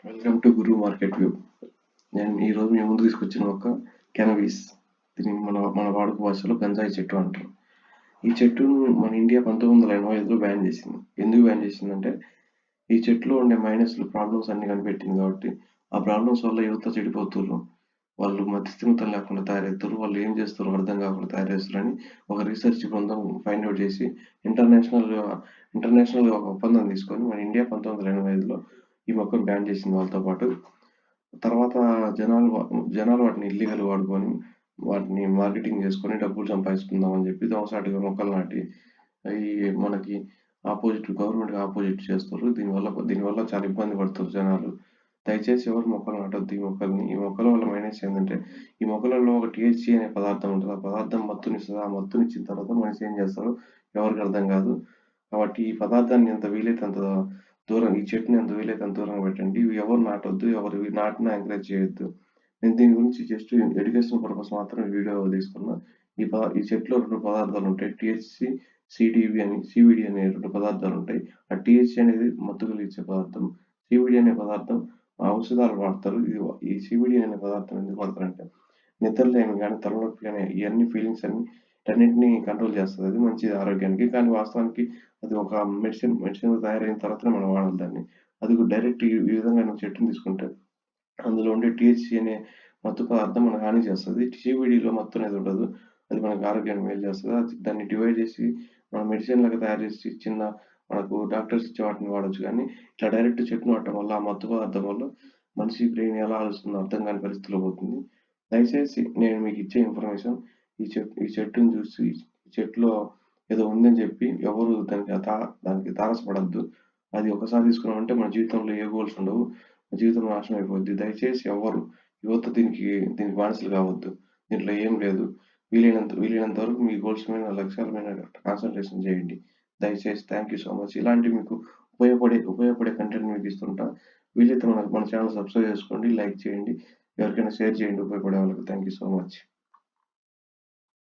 Welcome to Guru market view. నేను ఈరోజు మీ ముందు తీసుకొచ్చిన ఒక కెనబీస్. దీన్ని మన వాడుక భాషలో గంజాయి చెట్టు అంటారు. ఈ చెట్టును మన ఇండియా 1985లో బ్యాన్ చేసింది. ఎందుకు బ్యాన్ చేసిందంటే ఈ చెట్టులో ఉండే మైనస్లు ప్రాబ్లమ్స్ అన్ని కనిపెట్టింది కాబట్టి ఆ ప్రాబ్లమ్స్ వల్ల యువత చెడిపోతున్నారు. వాళ్ళు మతిస్థిమితం లేకుండా తయారవుతారు. వాళ్ళు ఏం చేస్తారో అర్థం కాకుండా తయారవుతారని ఒక రీసెర్చ్ బృందం ఫైండ్ అవుట్ చేసి ఇంటర్నేషనల్గా ఒక ఒప్పందం తీసుకొని మన ఇండియా 1985లో ఈ మొక్కను బ్యాన్ చేసింది వాళ్ళతో పాటు. తర్వాత జనాలు వాటిని ఇల్లీగల్ వాడుకొని వాటిని మార్కెటింగ్ చేసుకొని డబ్బులు సంపాదించుకుందాం అని చెప్పి దోమసాటుగా మొక్కలు నాటి అవి మనకి గవర్నమెంట్కి ఆపోజిట్ చేస్తారు. దీనివల్ల చాలా ఇబ్బంది పడుతారు జనాలు. దయచేసి ఎవరు మొక్కలు నాటొద్దు ఈ మొక్కల వల్ల మైనస్ ఏంటంటే ఈ మొక్కలలో ఒక టీహెచ్సీ అనే పదార్థం ఉంటుంది. ఆ పదార్థం మత్తునిస్తుంది. ఆ మత్తునిచ్చిన తర్వాత మనిషి ఏం చేస్తారో ఎవరికి అర్థం కాదు. కాబట్టి ఈ పదార్థాన్ని ఎంత వీలైతే అంత దూరం, ఈ చెట్టుని ఎంత వీలైతే అంత దూరంగా పెట్టండి. ఇవి ఎవరు నాటొద్దు, ఎవరు నాటినా ఎంకరేజ్ చేయొద్దు. నేను దీని గురించి జస్ట్ ఎడ్యుకేషన్ పర్పస్ మాత్రం వీడియో తీసుకున్నా. ఈ చెట్టులో 2 పదార్థాలు ఉంటాయి. టీహెచ్సీ, సిబిడి అనే 2 పదార్థాలు ఉంటాయి. ఆ టీహెచ్సీ అనేది మత్తు కలిగించే పదార్థం. సిబిడి అనే పదార్థం ఔషధాలు వాడతారు. ఈ సిబిడి అనే పదార్థం ఎందుకు వాడతారంటే నిద్రలేమి కానీ, తలనొప్పి కానీ ఇవన్నీ ఫీలింగ్స్ అన్నిటిని కంట్రోల్ చేస్తుంది. అది మంచిది ఆరోగ్యానికి. కానీ వాస్తవానికి అది ఒక మెడిసిన్ తయారైన తర్వాతనే మనం వాడాలి దాన్ని. అది డైరెక్ట్ ఈ విధంగా నువ్వు చెట్టుని తీసుకుంటే అందులో ఉండే టీహెచ్సీ అనే మత్తు పదార్థం మనకు హాని చేస్తుంది. సిబిడిలో మత్తు అనేది ఉండదు. అది మనకు ఆరోగ్యానికి మేలు చేస్తుంది. దాన్ని డివైడ్ చేసి మనం మెడిసిన్ లాగా తయారు చేసి మనకు డాక్టర్స్ ఇచ్చే వాటిని వాడొచ్చు. కానీ ఇట్లా డైరెక్ట్ చెట్టును వాడటం వల్ల ఆ మత్తు పదార్థం వల్ల మనిషి బ్రెయిన్ ఎలా ఆలోచిస్తుందో అర్థం కాని పరిస్థితిలో పోతుంది. దయచేసి నేను మీకు ఇచ్చే ఇన్ఫర్మేషన్ ఈ చెట్టుని చూసి ఈ చెట్టులో ఏదో ఉందని చెప్పి ఎవరు దానికి తారసపడద్దు. అది ఒకసారి తీసుకున్నామంటే మన జీవితంలో ఏ గోల్స్ ఉండవు. జీవితం నాశనం అయిపోద్ది. దయచేసి యువత దీనికి బానిసలు కావద్దు. దీంట్లో ఏం లేదు. వీలైనంత వరకు మీ గోల్స్ మీద, లక్ష్యాల మీద కాన్సన్ట్రేషన్ చేయండి. దయచేసి థ్యాంక్ యూ సో మచ్. ఇలాంటి మీకు ఉపయోగపడే కంటెంట్ మీకు ఇస్తుంటా. వీలైతే మన ఛానల్ సబ్స్క్రైబ్ చేసుకోండి, లైక్ చేయండి, ఎవరికైనా షేర్ చేయండి ఉపయోగపడే వాళ్ళకి. Thank you so much.